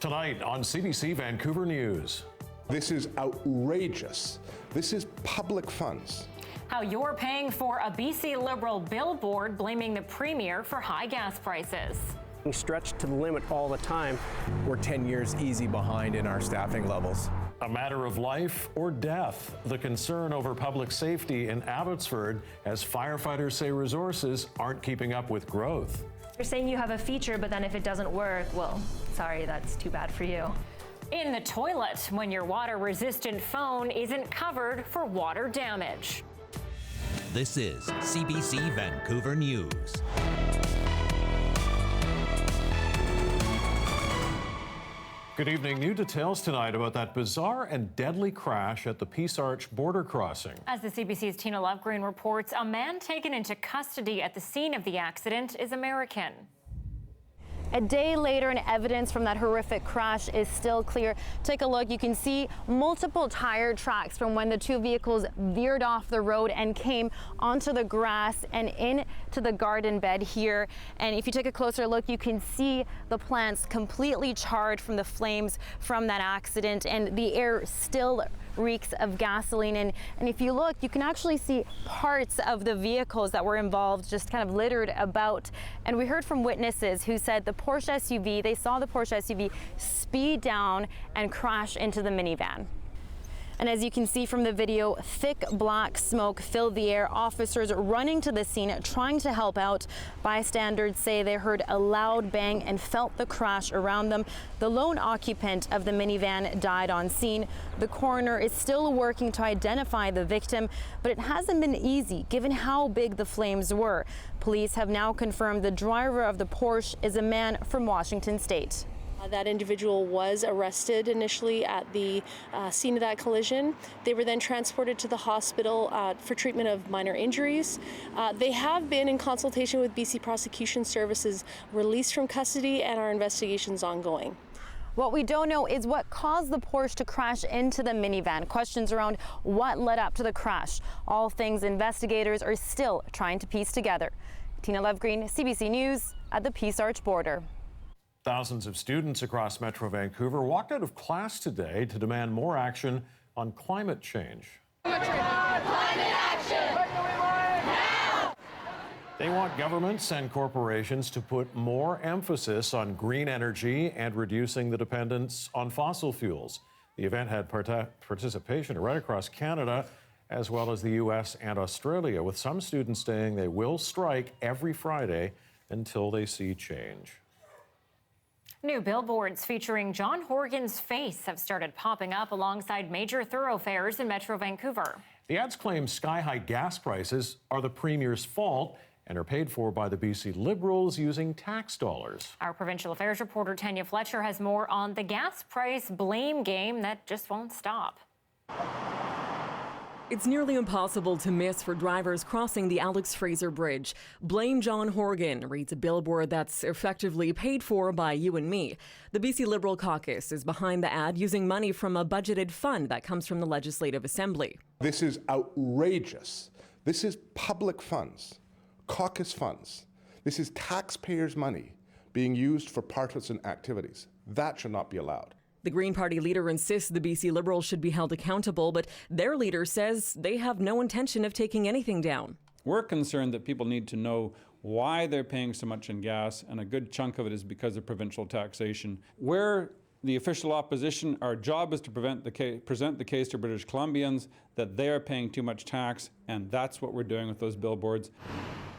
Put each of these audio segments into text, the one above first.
Tonight on CBC Vancouver News. This is outrageous. This is public funds. How you're paying for a BC Liberal billboard blaming the Premier for high gas prices. We stretch to the limit all the time. We're 10 years easy behind in our staffing levels. A matter of life or death. The concern over public safety in Abbotsford as firefighters say resources aren't keeping up with growth. You're saying you have a feature, but then if it doesn't work, well, sorry, that's too bad for you. In the toilet when your water-resistant phone isn't covered for water damage. This is CBC Vancouver News. Good evening. New details tonight about that bizarre and deadly crash at the Peace Arch border crossing. As the CBC's Tina Lovegreen reports, a man taken into custody at the scene of the accident is American. A day later, and evidence from that horrific crash is still clear. Take a look. You can see multiple tire tracks from when the two vehicles veered off the road and came onto the grass and into the garden bed here. And if you take a closer look, you can see the plants completely charred from the flames from that accident, and the air still reeks of gasoline. And if you look, you can actually see parts of the vehicles that were involved just kind of littered about. And we heard from witnesses who said the Porsche SUV, they saw the Porsche SUV speed down and crash into the minivan. And as you can see from the video, thick black smoke filled the air. Officers running to the scene, trying to help out. Bystanders say they heard a loud bang and felt the crash around them. The lone occupant of the minivan died on scene. The coroner is still working to identify the victim, but it hasn't been easy given how big the flames were. Police have now confirmed the driver of the Porsche is a man from Washington State. That individual was arrested initially at the scene of that collision. They were then transported to the hospital for treatment of minor injuries. They have been, in consultation with BC Prosecution Services, released from custody, and our investigation's ongoing. What we don't know is what caused the Porsche to crash into the minivan. Questions around what led up to the crash. All things investigators are still trying to piece together. Tina Lovegreen, CBC News at the Peace Arch border. Thousands of students across Metro Vancouver walked out of class today to demand more action on climate change. Climate action! Now! They want governments and corporations to put more emphasis on green energy and reducing the dependence on fossil fuels. The event had participation right across Canada, as well as the U.S. and Australia, with some students saying they will strike every Friday until they see change. New billboards featuring John Horgan's face have started popping up alongside major thoroughfares in Metro Vancouver. The ads claim sky-high gas prices are the Premier's fault and are paid for by the BC Liberals using tax dollars. Our provincial affairs reporter Tanya Fletcher has more on the gas price blame game that just won't stop. It's nearly impossible to miss for drivers crossing the Alex Fraser Bridge. Blame John Horgan reads a billboard that's effectively paid for by you and me. The BC Liberal caucus is behind the ad using money from a budgeted fund that comes from the Legislative Assembly. This is outrageous. This is public funds, caucus funds. This is taxpayers' money being used for partisan activities. That should not be allowed. The Green Party leader insists the BC Liberals should be held accountable, but their leader says they have no intention of taking anything down. We're concerned that people need to know why they're paying so much in gas, and a good chunk of it is because of provincial taxation. We're the official opposition. Our job is to present the case to British Columbians that they are paying too much tax, and that's what we're doing with those billboards.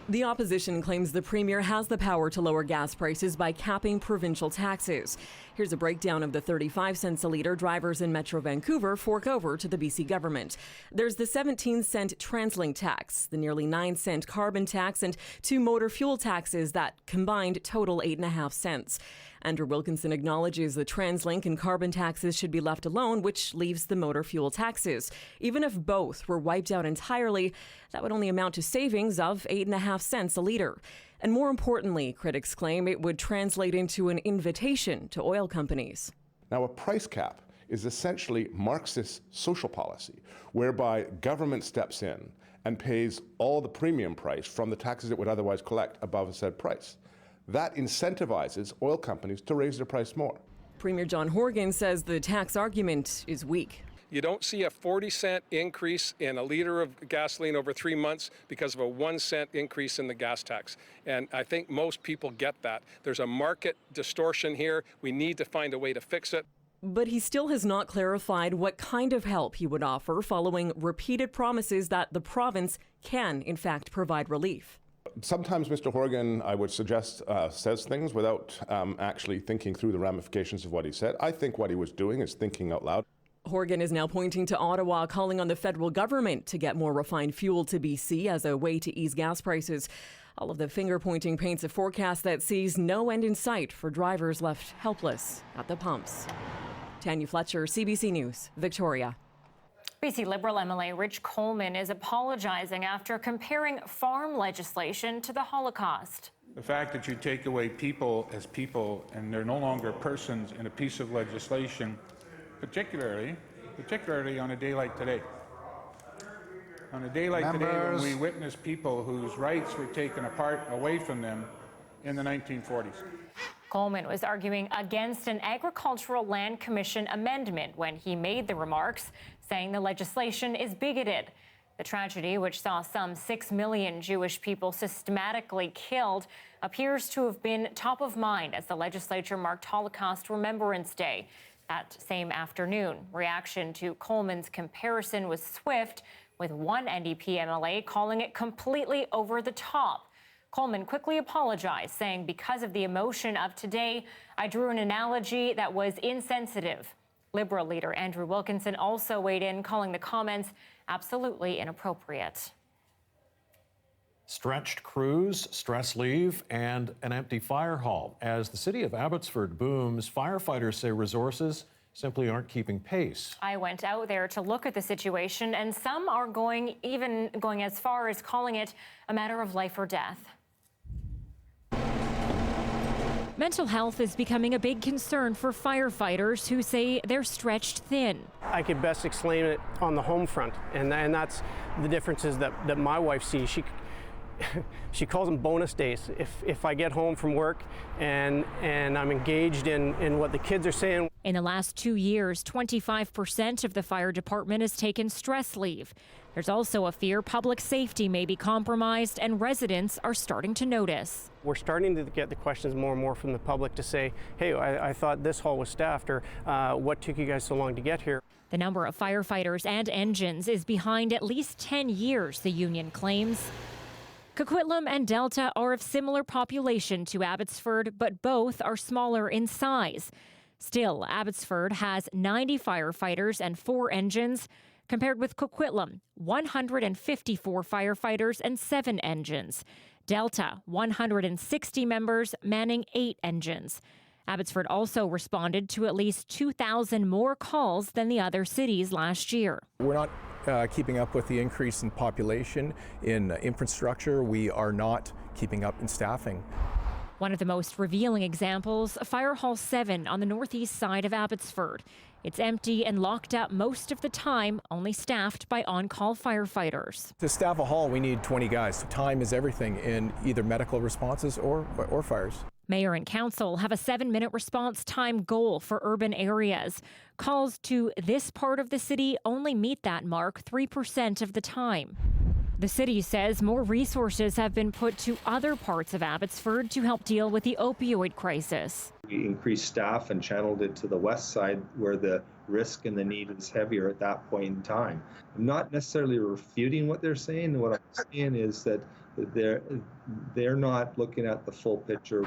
The opposition claims the Premier has the power to lower gas prices by capping provincial taxes. Here's a breakdown of the 35 cents a litre drivers in Metro Vancouver fork over to the BC government. There's the 17-cent TransLink tax, the nearly 9-cent carbon tax, and 2 motor fuel taxes that combined total 8.5 cents. Andrew Wilkinson acknowledges the TransLink and carbon taxes should be left alone, which leaves the motor fuel taxes. Even if both were wiped out entirely, that would only amount to savings of 8.5 cents a litre. And more importantly, critics claim it would translate into an invitation to oil companies. Now, a price cap is essentially Marxist social policy, whereby government steps in and pays all the premium price from the taxes it would otherwise collect above a said price. That incentivizes oil companies to raise their price more. Premier John Horgan says the tax argument is weak. You don't see a 40-cent increase in a liter of gasoline over 3 months because of a 1-cent increase in the gas tax. And I think most people get that. There's a market distortion here. We need to find a way to fix it. But he still has not clarified what kind of help he would offer following repeated promises that the province can, in fact, provide relief. Sometimes Mr. Horgan, I would suggest, says things without actually thinking through the ramifications of what he said. I think what he was doing is thinking out loud. Horgan is now pointing to Ottawa, calling on the federal government to get more refined fuel to BC as a way to ease gas prices. All of the finger-pointing paints a forecast that sees no end in sight for drivers left helpless at the pumps. Tanya Fletcher, CBC News, Victoria. BC Liberal MLA Rich Coleman is apologizing after comparing farm legislation to the Holocaust. The fact that you take away people as people and they're no longer persons in a piece of legislation, particularly on a day like today. On a day like today when we witness people whose rights were taken away from them in the 1940s. Coleman was arguing against an Agricultural Land Commission amendment when he made the remarks, saying the legislation is bigoted. The tragedy, which saw some 6 million Jewish people systematically killed, appears to have been top of mind as the legislature marked Holocaust Remembrance Day. That same afternoon, reaction to Coleman's comparison was swift, with one NDP MLA calling it completely over the top. Coleman quickly apologized, saying, because of the emotion of today, I drew an analogy that was insensitive. Liberal leader Andrew Wilkinson also weighed in, calling the comments absolutely inappropriate. Stretched crews, stress leave, and an empty fire hall. As the city of Abbotsford booms, firefighters say resources simply aren't keeping pace. I went out there to look at the situation, and some are going as far as calling it a matter of life or death. Mental health is becoming a big concern for firefighters who say they're stretched thin. I could best explain it on the home front, and that's the differences that my wife sees. She calls them bonus days. If I get home from work and I'm engaged in what the kids are saying. In the last 2 years, 25% of the fire department has taken stress leave. There's also a fear public safety may be compromised, and residents are starting to notice. We're starting to get the questions more and more from the public to say, hey, I thought this hall was staffed, or what took you guys so long to get here? The number of firefighters and engines is behind at least 10 years, the union claims. Coquitlam and Delta are of similar population to Abbotsford, but both are smaller in size. Still, Abbotsford has 90 firefighters and 4 engines, compared with Coquitlam, 154 firefighters and 7 engines. Delta, 160 members manning 8 engines. Abbotsford also responded to at least 2,000 more calls than the other cities last year. We're not keeping up with the increase in population, in infrastructure. We are not keeping up in staffing. One of the most revealing examples, Fire Hall 7 on the northeast side of Abbotsford. It's empty and locked up most of the time, only staffed by on-call firefighters. To staff a hall, we need 20 guys. Time is everything in either medical responses or fires. Mayor and council have a 7-minute response time goal for urban areas. Calls to this part of the city only meet that mark 3% of the time. The city says more resources have been put to other parts of Abbotsford to help deal with the opioid crisis. We increased staff and channeled it to the west side where the risk and the need is heavier at that point in time. I'm not necessarily refuting what they're saying. What I'm saying is that they're not looking at the full picture.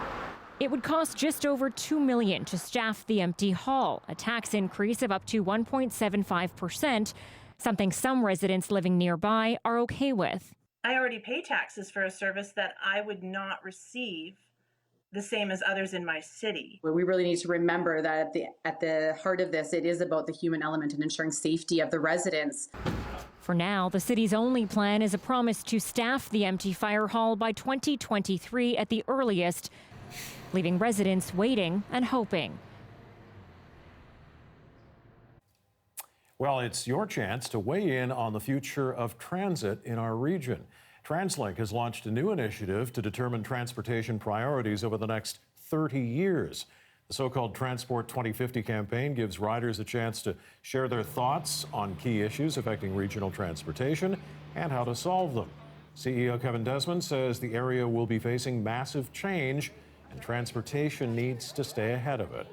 It would cost just over $2 million to staff the empty hall, a tax increase of up to 1.75%, something some residents living nearby are okay with. I already pay taxes for a service that I would not receive the same as others in my city. We really need to remember that at the heart of this, it is about the human element and ensuring safety of the residents. For now, the city's only plan is a promise to staff the empty fire hall by 2023 at the earliest, leaving residents waiting and hoping. Well, it's your chance to weigh in on the future of transit in our region. TransLink has launched a new initiative to determine transportation priorities over the next 30 years. The so-called Transport 2050 campaign gives riders a chance to share their thoughts on key issues affecting regional transportation and how to solve them. CEO Kevin Desmond says the area will be facing massive change and transportation needs to stay ahead of it.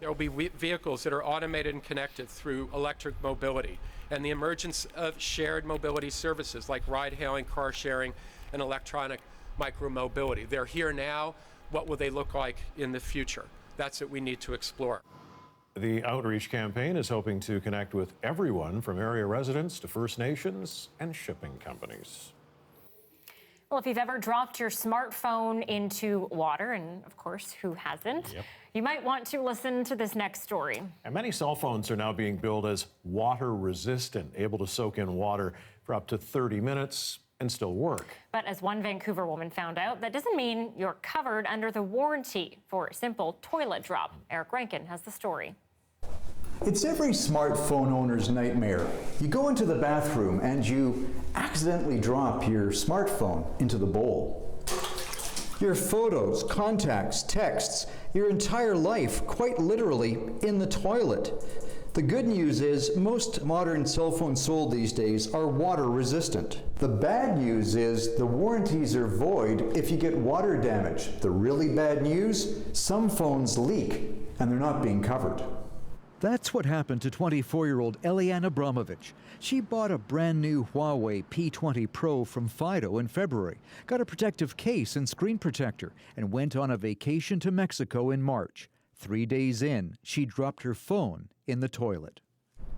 There will be vehicles that are automated and connected through electric mobility, and the emergence of shared mobility services like ride-hailing, car sharing, and electronic micromobility. They're here now. What will they look like in the future? That's what we need to explore. The outreach campaign is hoping to connect with everyone from area residents to First Nations and shipping companies. Well, if you've ever dropped your smartphone into water, and of course, who hasn't, you might want to listen to this next story. And many cell phones are now being billed as water resistant, able to soak in water for up to 30 minutes and still work. But as one Vancouver woman found out, that doesn't mean you're covered under the warranty for a simple toilet drop. Eric Rankin has the story. It's every smartphone owner's nightmare. You go into the bathroom and you accidentally drop your smartphone into the bowl. Your photos, contacts, texts, your entire life, quite literally, in the toilet. The good news is most modern cell phones sold these days are water resistant. The bad news is the warranties are void if you get water damage. The really bad news, some phones leak and they're not being covered. That's what happened to 24-year-old Eliane Abramovich. She bought a brand new Huawei P20 Pro from Fido in February, got a protective case and screen protector, and went on a vacation to Mexico in March. 3 days in, she dropped her phone in the toilet.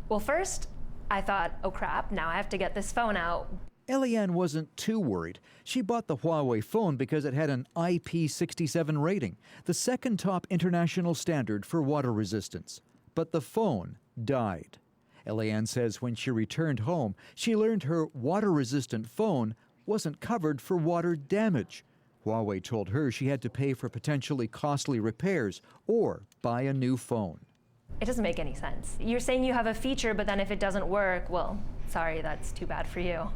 Well, first, I thought, oh crap, now I have to get this phone out. Eliane wasn't too worried. She bought the Huawei phone because it had an IP67 rating, the second top international standard for water resistance. But the phone died. Eliane says when she returned home, she learned her water-resistant phone wasn't covered for water damage. Huawei told her she had to pay for potentially costly repairs or buy a new phone. It doesn't make any sense. You're saying you have a feature, but then if it doesn't work, well, sorry, that's too bad for you.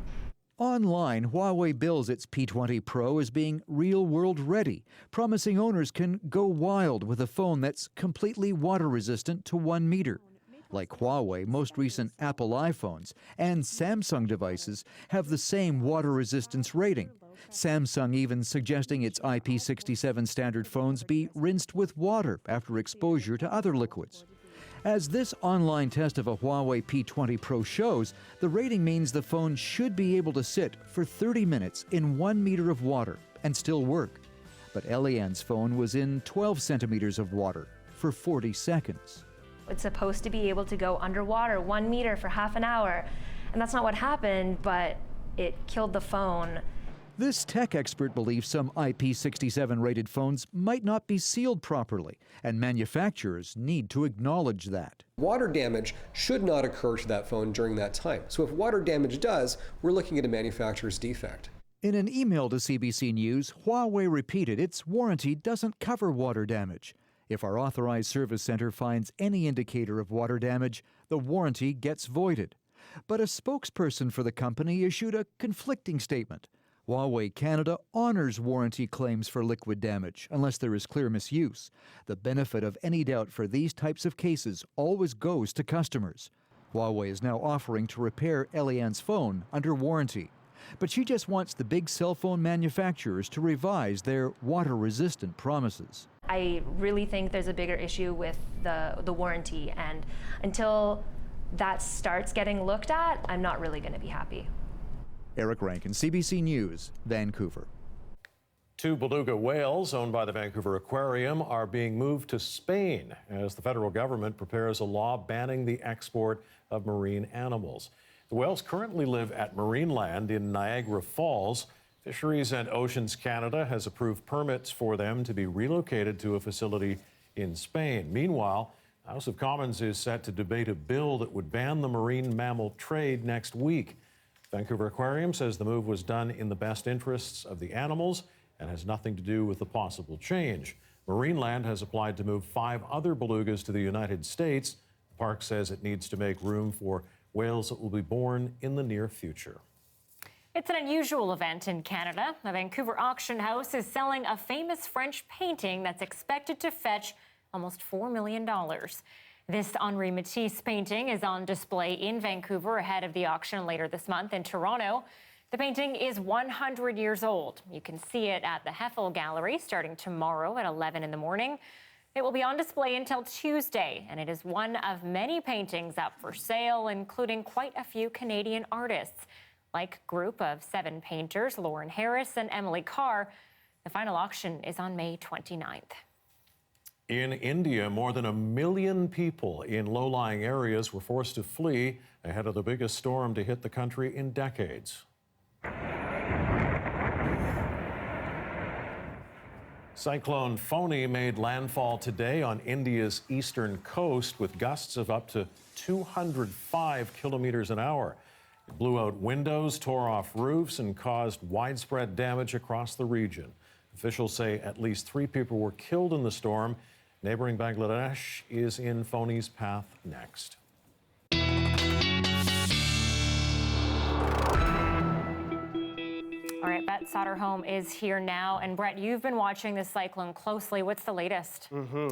Online, Huawei bills its P20 Pro as being real-world ready, promising owners can go wild with a phone that's completely water-resistant to 1 meter. Like Huawei, most recent Apple iPhones and Samsung devices have the same water resistance rating. Samsung even suggesting its IP67 standard phones be rinsed with water after exposure to other liquids. As this online test of a Huawei P20 Pro shows, the rating means the phone should be able to sit for 30 minutes in 1 meter of water and still work. But Eliane's phone was in 12 centimeters of water for 40 seconds. It's supposed to be able to go underwater 1 meter for half an hour, and that's not what happened, but it killed the phone. This tech expert believes some IP67 rated phones might not be sealed properly, and manufacturers need to acknowledge that. Water damage should not occur to that phone during that time. So if water damage does, we're looking at a manufacturer's defect. In an email to CBC News, Huawei repeated its warranty doesn't cover water damage. If our authorized service center finds any indicator of water damage, the warranty gets voided. But a spokesperson for the company issued a conflicting statement. Huawei Canada honors warranty claims for liquid damage unless there is clear misuse. The benefit of any doubt for these types of cases always goes to customers. Huawei is now offering to repair Eliane's phone under warranty. But she just wants the big cell phone manufacturers to revise their water-resistant promises. I really think there's a bigger issue with the warranty, and until that starts getting looked at, I'm not really going to be happy. Eric Rankin, CBC News, Vancouver. 2 beluga whales owned by the Vancouver Aquarium are being moved to Spain as the federal government prepares a law banning the export of marine animals. The whales currently live at Marineland in Niagara Falls. Fisheries and Oceans Canada has approved permits for them to be relocated to a facility in Spain. Meanwhile, the House of Commons is set to debate a bill that would ban the marine mammal trade next week. Vancouver Aquarium says the move was done in the best interests of the animals and has nothing to do with the possible change. Marineland has applied to move 5 other belugas to the United States. The park says it needs to make room for whales that will be born in the near future. It's an unusual event in Canada. The Vancouver auction house is selling a famous French painting that's expected to fetch almost $4 million. This Henri Matisse painting is on display in Vancouver ahead of the auction later this month in Toronto. The painting is 100 years old. You can see it at the Heffel Gallery starting tomorrow at 11 in the morning. It will be on display until Tuesday, and it is one of many paintings up for sale, including quite a few Canadian artists, like group of 7 painters, Lauren Harris and Emily Carr. The final auction is on May 29th. In India, more than 1 million people in low-lying areas were forced to flee ahead of the biggest storm to hit the country in decades. Cyclone Phony made landfall today on India's eastern coast with gusts of up to 205 kilometers an hour. It blew out windows, tore off roofs, and caused widespread damage across the region. Officials say at least 3 people were killed in the storm. Neighboring Bangladesh is in Phony's path next. All right, Brett Soderholm is here now. And Brett, you've been watching this cyclone closely. What's the latest?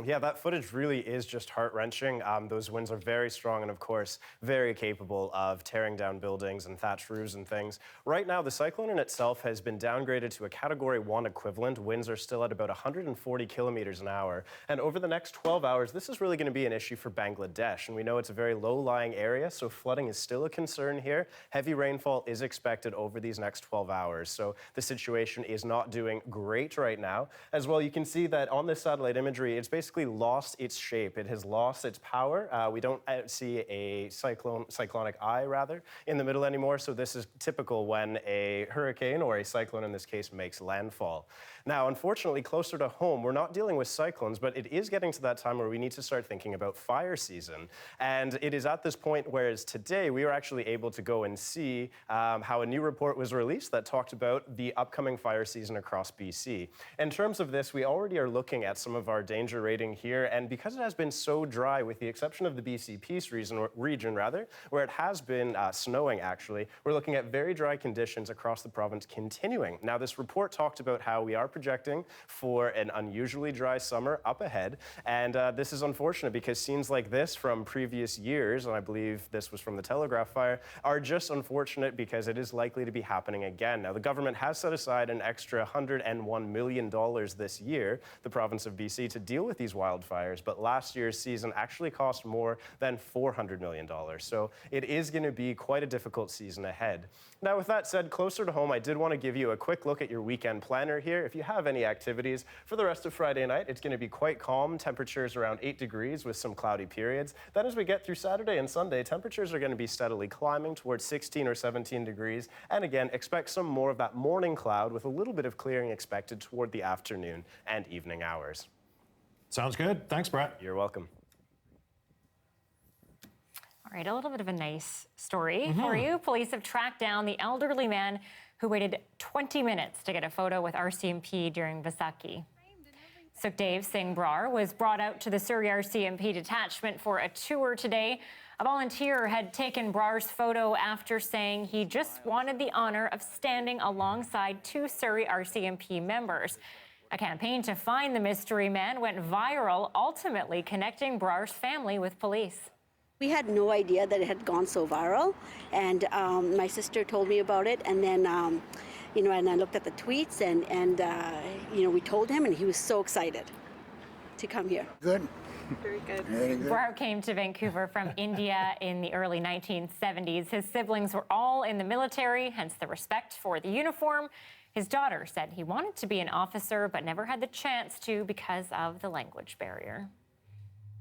Yeah, that footage really is just heart-wrenching. Those winds are very strong and, of course, very capable of tearing down buildings and thatched roofs and things. Right now, the cyclone in itself has been downgraded to a Category 1 equivalent. Winds are still at about 140 kilometers an hour. And over the next 12 hours, this is really going to be an issue for Bangladesh. And we know it's a very low-lying area, so flooding is still a concern here. Heavy rainfall is expected over these next 12 hours. So the situation is not doing great right now. As well, you can see that on this satellite imagery, it's basically lost its shape. It has lost its power. We don't see a cyclonic eye, rather, in the middle anymore. So this is typical when a hurricane, or a cyclone in this case, makes landfall. Now, unfortunately, closer to home, we're not dealing with cyclones, but it is getting to that time where we need to start thinking about fire season. And it is at this point, whereas today we were actually able to go and see how a new report was released that talked about the upcoming fire season across BC. In terms of this, we already are looking at some of our danger rating here, and because it has been so dry, with the exception of the BC Peace region, where it has been snowing actually, we're looking at very dry conditions across the province continuing. Now, this report talked about how we are projecting for an unusually dry summer up ahead, and this is unfortunate because scenes like this from previous years, and I believe this was from the Telegraph fire, are just unfortunate because it is likely to be happening again. Now, the government has set aside an extra $101 million this year, the province of BC, to deal with these wildfires, but last year's season actually cost more than $400 million. So it is going to be quite a difficult season ahead. Now, with that said, closer to home, I did want to give you a quick look at your weekend planner here. If you have any activities for the rest of Friday night, it's going to be quite calm. Temperatures around 8 degrees with some cloudy periods. Then as we get through Saturday and Sunday, temperatures are going to be steadily climbing towards 16 or 17 degrees. And again, expect some more of that morning cloud with a little bit of clearing expected toward the afternoon and evening hours. Sounds good. Thanks, Brett. You're welcome. All right, a little bit of a nice story for you. Police have tracked down the elderly man who waited 20 minutes to get a photo with RCMP during Vaisakhi. Sukhdev Singh Brar was brought out to the Surrey RCMP detachment for a tour today. A volunteer had taken Brar's photo after saying he just wanted the honor of standing alongside 2 Surrey RCMP members. A campaign to find the mystery man went viral, ultimately connecting Brar's family with police. We had no idea that it had gone so viral, and my sister told me about it, and then, and I looked at the tweets, and we told him, and he was so excited to come here. Good. Very good. Very good. Brar came to Vancouver from India in the early 1970s. His siblings were all in the military, hence the respect for the uniform. His daughter said he wanted to be an officer, but never had the chance to because of the language barrier.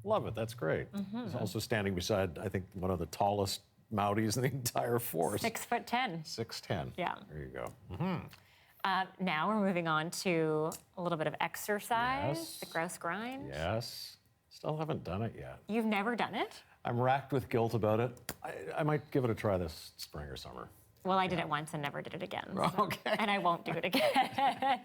Love it. That's great. He's also standing beside, I think, one of the tallest Mounties in the entire force. 6'10". 6'10". Yeah. There you go. Now we're moving on to a little bit of exercise, the Grouse Grind. Yes. Still haven't done it yet. You've never done it? I'm racked with guilt about it. I might give it a try this spring or summer. Well, I did it once and never did it again. So. Okay. And I won't do it again. Yes.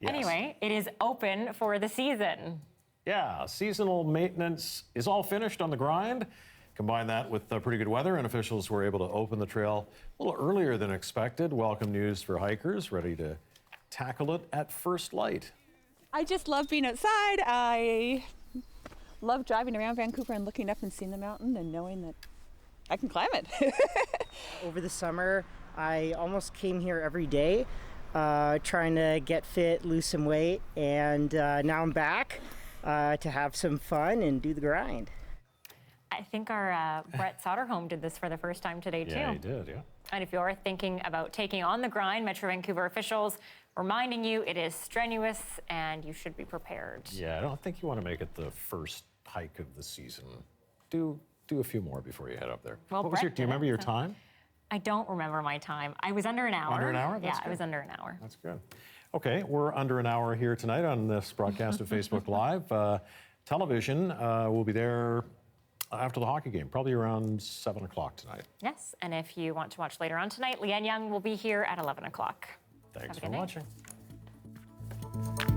Anyway, it is open for the season. Yeah, seasonal maintenance is all finished on the grind. Combine that with pretty good weather, and officials were able to open the trail a little earlier than expected. Welcome news for hikers ready to tackle it at first light. I just love being outside. I love driving around Vancouver and looking up and seeing the mountain and knowing that I can climb it. Over the summer, I almost came here every day, trying to get fit, lose some weight, and now I'm back to have some fun and do the grind. I think our Brett Soderholm did this for the first time today, too. Yeah, he did, yeah. And if you're thinking about taking on the grind, Metro Vancouver officials reminding you it is strenuous and you should be prepared. Yeah, I don't think you want to make it the first hike of the season. Do a few more before you head up there. Well, What was Brett do you did remember it, your so- time? I don't remember my time. I was under an hour. Under an hour? That's Yeah, I good. was under an hour. That's good. Okay, we're under an hour here tonight on this broadcast of Facebook Live. Television will be there after the hockey game, probably around 7 o'clock tonight. Yes, and if you want to watch later on tonight, Leanne Young will be here at 11 o'clock. Thanks Have a for good night. watching.